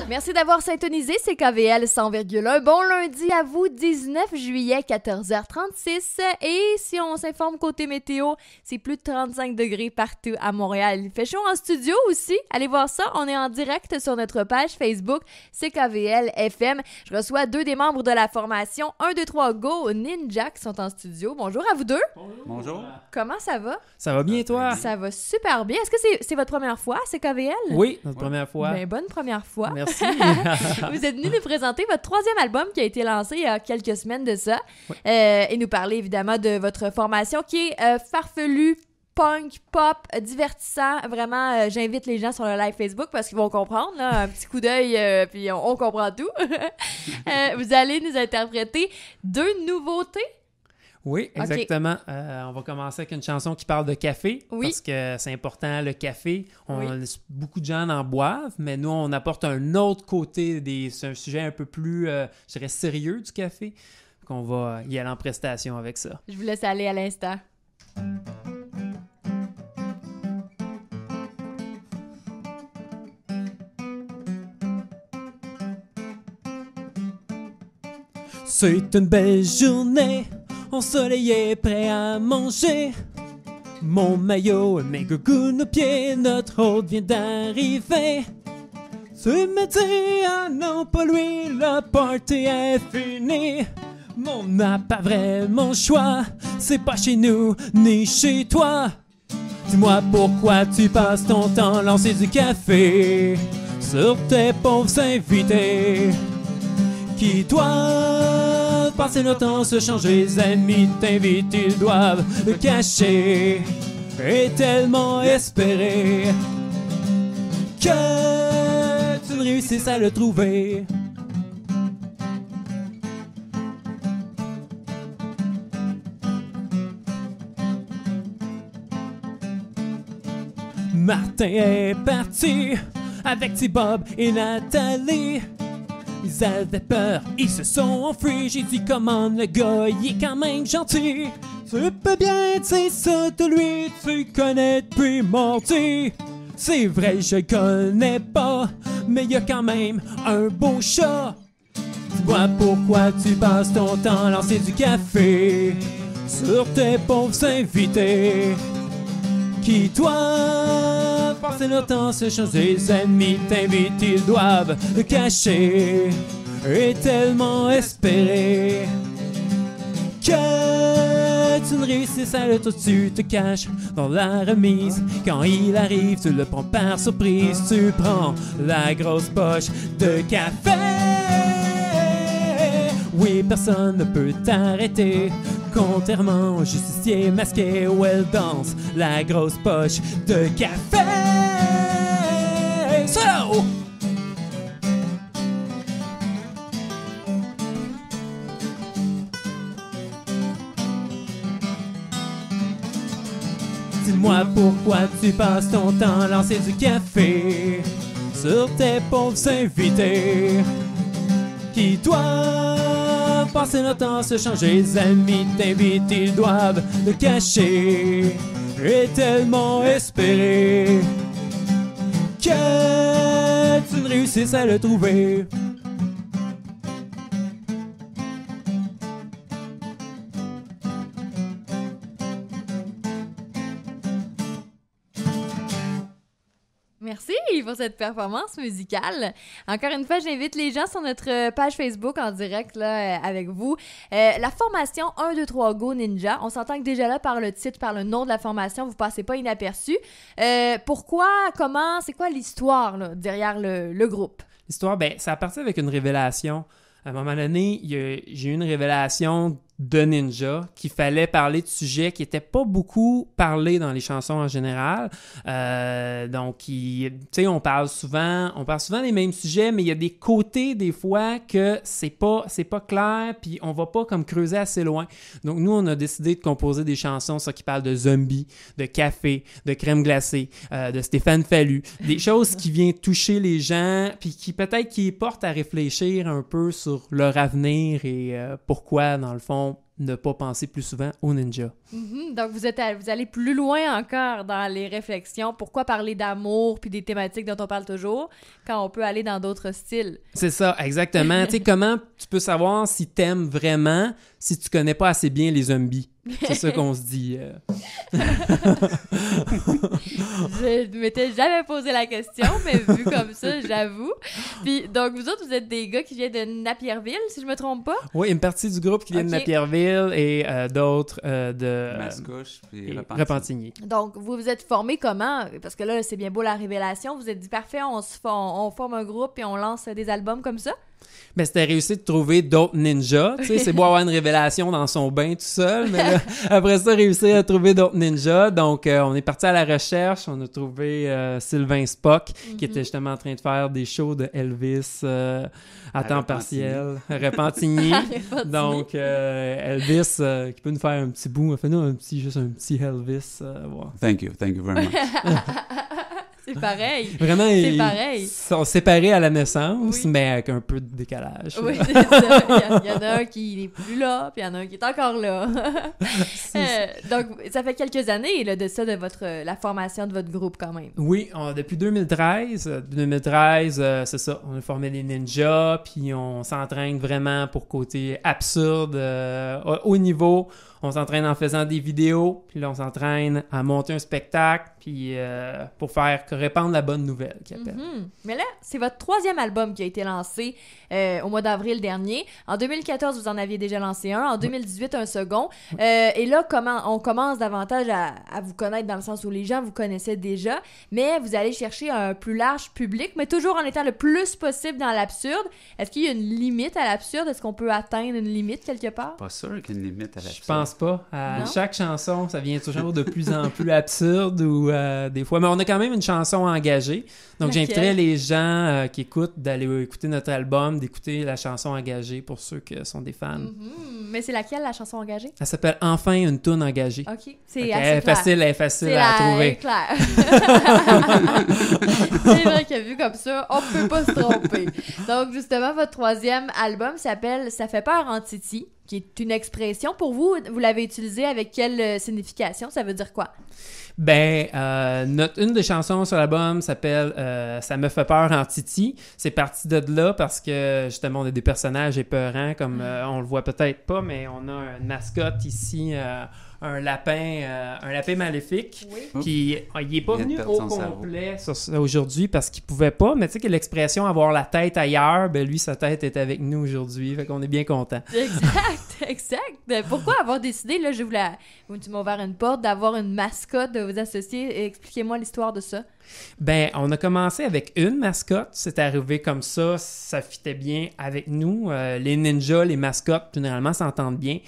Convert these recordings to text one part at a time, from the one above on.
Merci d'avoir syntonisé CKVL 100,1. Bon lundi à vous, 19 juillet, 14h36. Et si on s'informe côté météo, c'est plus de 35 degrés partout à Montréal. Il fait chaud en studio aussi. Allez voir ça. On est en direct sur notre page Facebook CKVL FM. Je reçois 2 des membres de la formation 1, 2, 3 Go Ninja qui sont en studio. Bonjour à vous deux. Bonjour. Comment ça va? Ça va bien, toi? Ça va super bien. Est-ce que c'est votre première fois à CKVL? Oui, notre première fois. Ben, bonne première fois. Merci. Vous êtes venu nous présenter votre 3e album qui a été lancé il y a quelques semaines de ça. Oui. Et nous parler évidemment de votre formation qui est farfelue, punk, pop, divertissant. Vraiment, j'invite les gens sur le live Facebook parce qu'ils vont comprendre. Là, un petit coup d'œil, puis on comprend tout. Vous allez nous interpréter 2 nouveautés. Oui, exactement. Okay. On va commencer avec une chanson qui parle de café, parce que c'est important, le café. Beaucoup de gens en boivent, mais nous, on apporte un autre côté. C'est un sujet un peu plus, je dirais, sérieux du café. Donc, on va y aller en prestation avec ça. Je vous laisse aller à l'instant. C'est une belle journée. Ensoleillé, prêt à manger. Mon maillot et mes gougounes aux pieds, notre hôte vient d'arriver. Tu me dis, ah non, pas lui, le party est fini. On n'a pas vraiment le choix, c'est pas chez nous ni chez toi. Dis-moi pourquoi tu passes ton temps à lancer du café sur tes pauvres invités qui doivent passer leur temps se changer. Les amis t'invitent, ils doivent le cacher et tellement espérer que tu ne réussisses à le trouver. Martin est parti avec T-Bob et Nathalie. Ils avaient peur, ils se sont enfuis. J'ai dit comment le gars, il est quand même gentil. Tu peux bien dire ça de lui, tu connais depuis mardi. C'est vrai, je le connais pas, mais il y a quand même un beau chat. Dis-moi pourquoi tu passes ton temps à lancer du café sur tes pauvres invités qui doivent passer leur temps à se changer. Les ennemis t'invitent, ils doivent le cacher et tellement espérer que tu ne réussisses à le trouver. Tu te caches dans la remise. Quand il arrive, tu le prends par surprise. Tu prends la grosse poche de café. Oui, personne ne peut t'arrêter. Contrairement au justicier masqué où elle danse la grosse poche de café. Solo! Dis-moi pourquoi tu passes ton temps à lancer du café sur tes pauvres invités qui doivent passer leur temps à se changer. Les amis t'invitent, ils doivent le cacher et tellement espérer que tu ne réussisses à le trouver. Merci pour cette performance musicale. Encore une fois, j'invite les gens sur notre page Facebook en direct là, avec vous. La formation 1, 2, 3 Go Ninja, on s'entend que déjà là, par le titre, par le nom de la formation, vous passez pas inaperçu. Pourquoi, comment, c'est quoi l'histoire là, derrière le groupe? L'histoire, ça a parti avec une révélation. À un moment donné, j'ai eu une révélation de ninja qu'il fallait parler de sujets qui n'étaient pas beaucoup parlés dans les chansons en général. Donc, tu sais, on parle souvent des mêmes sujets, mais il y a des côtés des fois que c'est pas clair, puis on va pas comme creuser assez loin. Donc, nous, on a décidé de composer des chansons qui parlent de zombies, de café, de crème glacée, de Stéphane Fallu, des choses qui viennent toucher les gens, puis qui peut-être qui portent à réfléchir un peu sur leur avenir et pourquoi, dans le fond, ne pas penser plus souvent aux ninjas. Donc, vous allez plus loin encore dans les réflexions. Pourquoi parler d'amour puis des thématiques dont on parle toujours quand on peut aller dans d'autres styles? C'est ça, exactement. Tu sais, comment tu peux savoir si t'aimes vraiment si tu connais pas assez bien les zombies? C'est ça qu'on se dit. Je m'étais jamais posé la question, mais vu comme ça, j'avoue. Puis, donc, vous autres, vous êtes des gars qui viennent de Napierville, si je me trompe pas? Oui, une partie du groupe qui vient de Napierville et d'autres de Mascouche puis Repentigny. Donc, vous vous êtes formés comment? Parce que là, c'est bien beau la révélation. Vous êtes dit, parfait, on forme un groupe et on lance des albums comme ça? Ben, c'était réussi de trouver d'autres ninjas. Tu sais, c'est beau avoir une révélation dans son bain tout seul, mais là, après ça, réussir à trouver d'autres ninjas. Donc, on est parti à la recherche. On a trouvé Sylvain Spock, qui était justement en train de faire des shows de Elvis à temps partiel. À Repentigny. Donc, Elvis, qui peut nous faire un petit bout. Fais-nous juste un petit Elvis. Wow. Thank you very much. C'est pareil. Vraiment, c'est pareil. Ils sont séparés à la naissance, oui. mais avec un peu de décalage. Oui, c'est ça. Il y en a un qui n'est plus là, puis il y en a un qui est encore là. Donc, ça fait quelques années là, de ça, de la formation de votre groupe quand même. Oui, depuis 2013. 2013, c'est ça. On a formé les ninjas, puis on s'entraîne vraiment pour côté absurde, haut niveau. On s'entraîne en faisant des vidéos, puis là, on s'entraîne à monter un spectacle, puis pour faire répandre la bonne nouvelle, qu'ils appellent. Mais là, c'est votre 3e album qui a été lancé au mois d'avril dernier. En 2014, vous en aviez déjà lancé un. En 2018, un second. Et là, on commence davantage à vous connaître dans le sens où les gens vous connaissaient déjà, mais vous allez chercher un plus large public, mais toujours en étant le plus possible dans l'absurde. Est-ce qu'il y a une limite à l'absurde? Est-ce qu'on peut atteindre une limite quelque part? Pas sûr qu'il y ait une limite à l'absurde. Je pense pas. Chaque chanson, ça vient toujours de plus en plus absurde ou des fois. Mais on a quand même une chanson engagée. Donc, j'inviterais les gens qui écoutent d'aller écouter notre album, d'écouter la chanson engagée pour ceux qui sont des fans. Mais c'est laquelle, la chanson engagée? Elle s'appelle Enfin une toune engagée. OK. C'est assez clair. Elle est facile à trouver. C'est clair. C'est vrai que vu comme ça, on peut pas se tromper. Donc, justement, votre 3e album s'appelle « Ça fait peur en Titi », qui est une expression. Pour vous, vous l'avez utilisée avec quelle signification? Ça veut dire quoi? Ben, une des chansons sur l'album s'appelle Ça me fait peur en Titi. C'est parti de là parce que, justement, on a des personnages épeurants, comme on le voit peut-être pas, mais on a une mascotte ici, un lapin maléfique, qui il est pas venu au complet aujourd'hui parce qu'il pouvait pas, mais tu sais que l'expression avoir la tête ailleurs, ben lui, sa tête est avec nous aujourd'hui, fait qu'on est bien content. Exact. Pourquoi avoir décidé, là, tu m'as ouvert une porte, d'avoir une mascotte, de vous associer? Expliquez-moi l'histoire de ça. Ben, on a commencé avec une mascotte. C'est arrivé comme ça fitait bien avec nous. Les ninjas, les mascottes, généralement, s'entendent bien.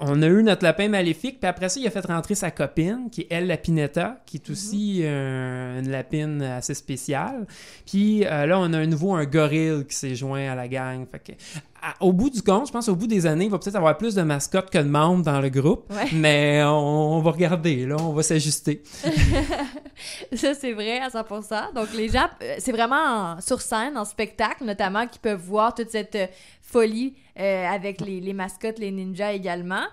On a eu notre lapin maléfique, puis après ça, il a fait rentrer sa copine, qui est elle, la Pinetta, qui est aussi une lapine assez spéciale. Puis là, on a un gorille qui s'est joint à la gang. Fait que, au bout du compte, je pense au bout des années, il va peut-être avoir plus de mascottes que de membres dans le groupe, mais on va regarder, là, on va s'ajuster. Ça, c'est vrai à 100%. Donc, les gens, c'est vraiment sur scène, en spectacle, notamment, qui peuvent voir toute cette folie avec les mascottes, les ninjas également.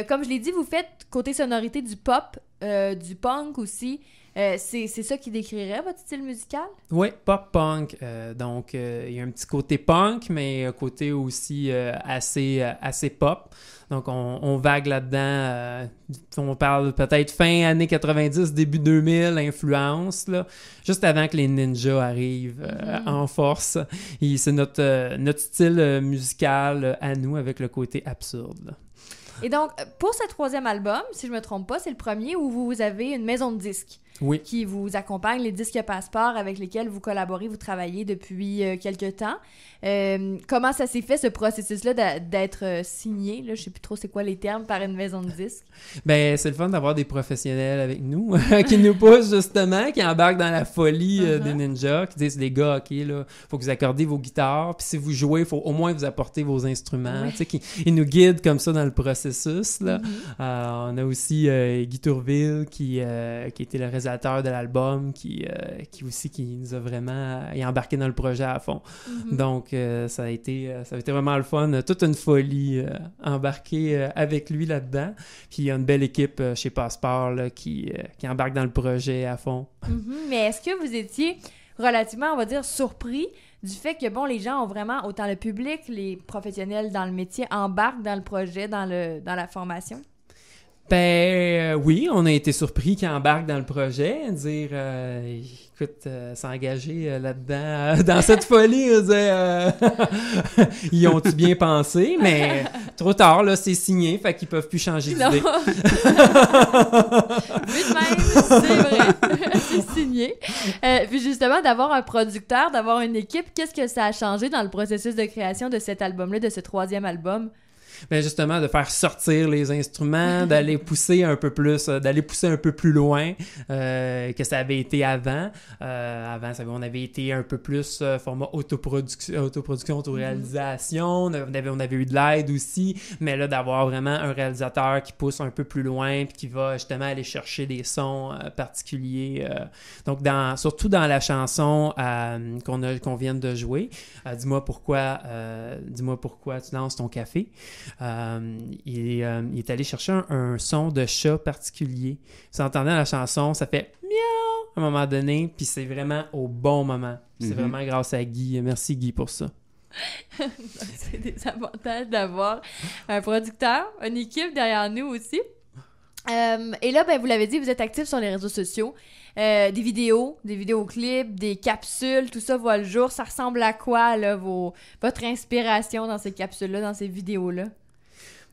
Comme je l'ai dit, vous faites côté sonorité du pop, du punk aussi. C'est ça qui décrirait votre style musical? Oui, pop-punk. Donc, il y a un petit côté punk, mais un côté aussi assez pop. Donc, on vague là-dedans. On parle peut-être fin années 90, début 2000, influence, là, juste avant que les ninjas arrivent en force. Et c'est notre style musical à nous, avec le côté absurde, là. Et donc, pour ce 3e album, si je me trompe pas, c'est le premier où vous avez une maison de disques qui vous accompagne, les Disques Passeport avec lesquels vous collaborez, vous travaillez depuis quelques temps. Comment ça s'est fait, ce processus-là d'être signé, là, je sais plus trop c'est quoi les termes, par une maison de disques? Ben, c'est le fun d'avoir des professionnels avec nous qui nous poussent justement, qui embarquent dans la folie des ninjas, qui disent, les gars, OK, là, faut que vous accordez vos guitares, puis si vous jouez, il faut au moins vous apporter vos instruments, tu sais, ils nous guident comme ça dans le processus, là. On a aussi Guy Tourville qui était le réalisateur réalisateur de l'album qui nous a vraiment embarqué dans le projet à fond. Donc, ça a été vraiment le fun, toute une folie embarquer avec lui là-dedans. Puis il y a une belle équipe chez Passeport là, qui embarque dans le projet à fond. Mais est-ce que vous étiez relativement, on va dire, surpris du fait que, bon, les gens ont vraiment, autant le public, les professionnels dans le métier, embarquent dans le projet, dans la formation? Oui, on a été surpris qu'ils embarquent dans le projet, dire écoute, s'engager là-dedans, dans cette folie, ils ont-tu bien pensé, mais trop tard, là, c'est signé, fait qu'ils peuvent plus changer d'idée. Vu de même, c'est vrai, c'est signé. Puis justement, d'avoir un producteur, d'avoir une équipe, qu'est-ce que ça a changé dans le processus de création de cet album-là, de ce 3e album? Ben justement, de faire sortir les instruments, d'aller pousser un peu plus, d'aller pousser un peu plus loin que ça avait été avant. Avant, on avait été un peu plus format autoproduction, autoréalisation. On avait eu de l'aide aussi, mais là, d'avoir vraiment un réalisateur qui pousse un peu plus loin puis qui va justement aller chercher des sons particuliers. Donc, surtout dans la chanson qu'on vient de jouer, dis-moi pourquoi tu lances ton café. Il est allé chercher un son de chat particulier. Vous entendez dans la chanson, ça fait miaou à un moment donné, puis c'est vraiment au bon moment. C'est vraiment grâce à Guy. Merci Guy pour ça. C'est des avantages d'avoir un producteur, une équipe derrière nous aussi. Et là, ben, vous l'avez dit, vous êtes actifs sur les réseaux sociaux. Des vidéoclips, des capsules, tout ça voit le jour. Ça ressemble à quoi, là, votre inspiration dans ces capsules-là, dans ces vidéos-là?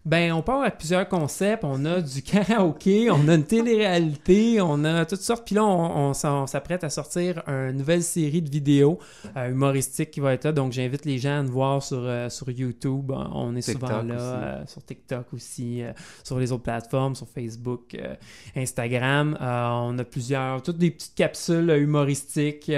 Ben, on part avec plusieurs concepts. On a du karaoké, on a une télé-réalité, on a toutes sortes. Puis là, on s'apprête à sortir une nouvelle série de vidéos humoristiques qui va être là. Donc, j'invite les gens à nous voir sur YouTube. On est TikTok souvent là, sur TikTok aussi, sur les autres plateformes, sur Facebook, Instagram. On a toutes des petites capsules humoristiques.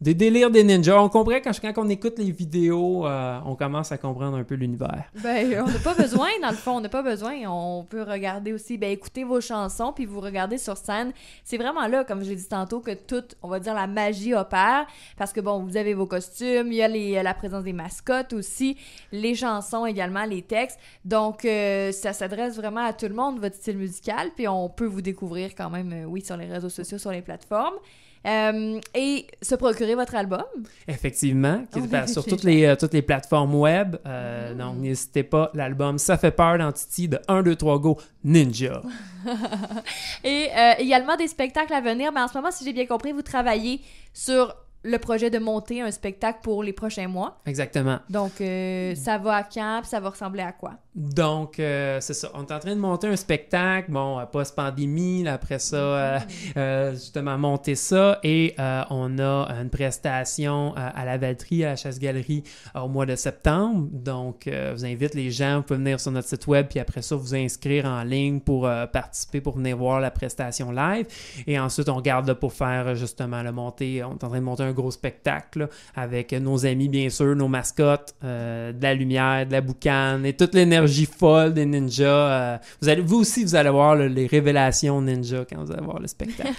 Des délires des ninjas. On comprend quand on écoute les vidéos, on commence à comprendre un peu l'univers. Ben, on n'a pas besoin, dans le fond, on n'a pas besoin. On peut regarder aussi, écouter vos chansons, puis vous regardez sur scène. C'est vraiment là, comme je l'ai dit tantôt, que toute, on va dire, la magie opère. Parce que, bon, vous avez vos costumes, il y a la présence des mascottes aussi, les chansons également, les textes. Donc, ça s'adresse vraiment à tout le monde, votre style musical. Puis on peut vous découvrir quand même, sur les réseaux sociaux, sur les plateformes. Et se procurer votre album. Effectivement, sur toutes les plateformes web. Donc, n'hésitez pas, l'album Ça fait peur d'Entity de 1, 2, 3, Go, Ninja. Et également des spectacles à venir. Mais en ce moment, si j'ai bien compris, vous travaillez sur le projet de monter un spectacle pour les prochains mois. Exactement. Donc, ça va à quand, puis ça va ressembler à quoi? Donc, c'est ça. On est en train de monter un spectacle, post-pandémie, là, après ça, justement, monter ça. Et on a une prestation à la Valtrie, à la Chasse-Galerie, au mois de septembre. Donc, je vous invite les gens, vous pouvez venir sur notre site web, puis après ça, vous inscrire en ligne pour participer, pour venir voir la prestation live. Et ensuite, on garde là pour faire, justement, le monter. On est en train de monter un gros spectacle là, avec nos amis, bien sûr, nos mascottes, de la lumière, de la boucane et toute l'énergie folle des ninjas. Vous aussi, vous allez voir les révélations ninja quand vous allez voir le spectacle.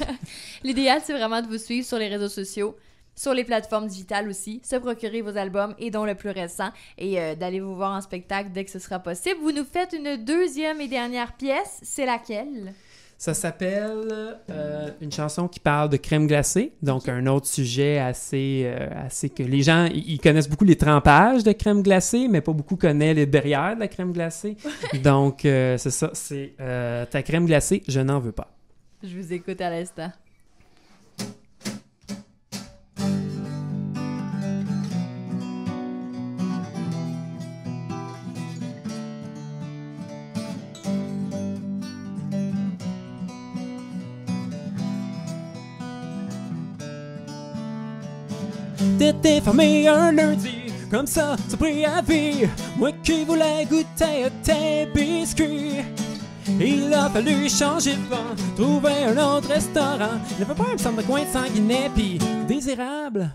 L'idéal, c'est vraiment de vous suivre sur les réseaux sociaux, sur les plateformes digitales aussi, se procurer vos albums et dont le plus récent, et d'aller vous voir en spectacle dès que ce sera possible. Vous nous faites une deuxième et dernière pièce. C'est laquelle? Ça s'appelle une chanson qui parle de crème glacée, donc un autre sujet assez que les gens, ils connaissent beaucoup les trempages de crème glacée, mais pas beaucoup connaissent les derrière de la crème glacée. Donc, c'est ça, c'est ta crème glacée, je n'en veux pas. Je vous écoute à l'instant. T'étais fermé un lundi, comme ça, sans préavis. Moi qui voulais goûter à tes biscuits. Il a fallu changer de vent, trouver un autre restaurant. Il n'avait pas un centre de coin de Sanguinet, pis désirable.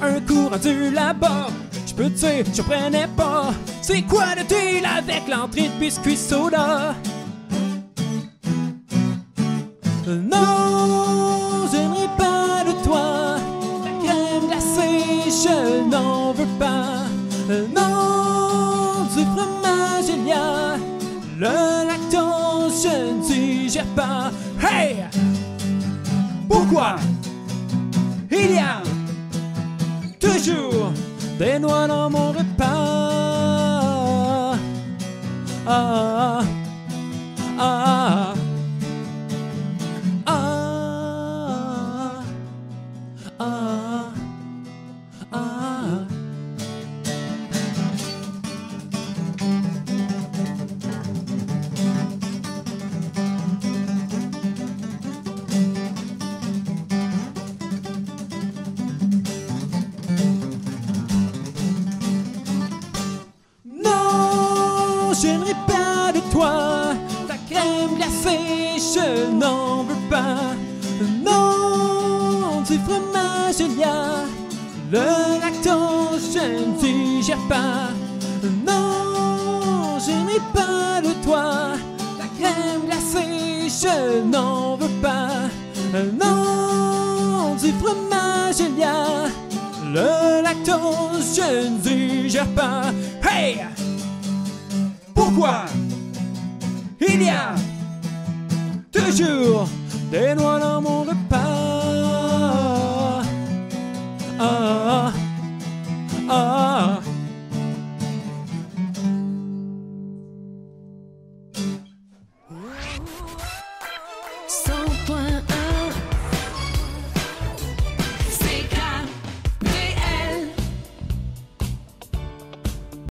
Un coup rendu là-bas, j'peux te dire, je prenais pas. C'est quoi le deal avec l'entrée de biscuits soda? Non! je n'en veux pas. Non, du fromage il y a, le lactose je ne digère pas. Hey! Pourquoi il y a toujours des noix dans mon repas? Ah, ah, ah, ah, ah. Non, je ne ris pas de toi, ta crème glacée, je n'en veux pas. Non, du fromage il y a, le lactose je ne digère pas. Non, je ne ris pas de toi, ta crème glacée, je n'en veux pas. Non, du fromage il y a, le lactose je ne digère pas. Hey! Pourquoi il y a toujours des noix dans mon repas?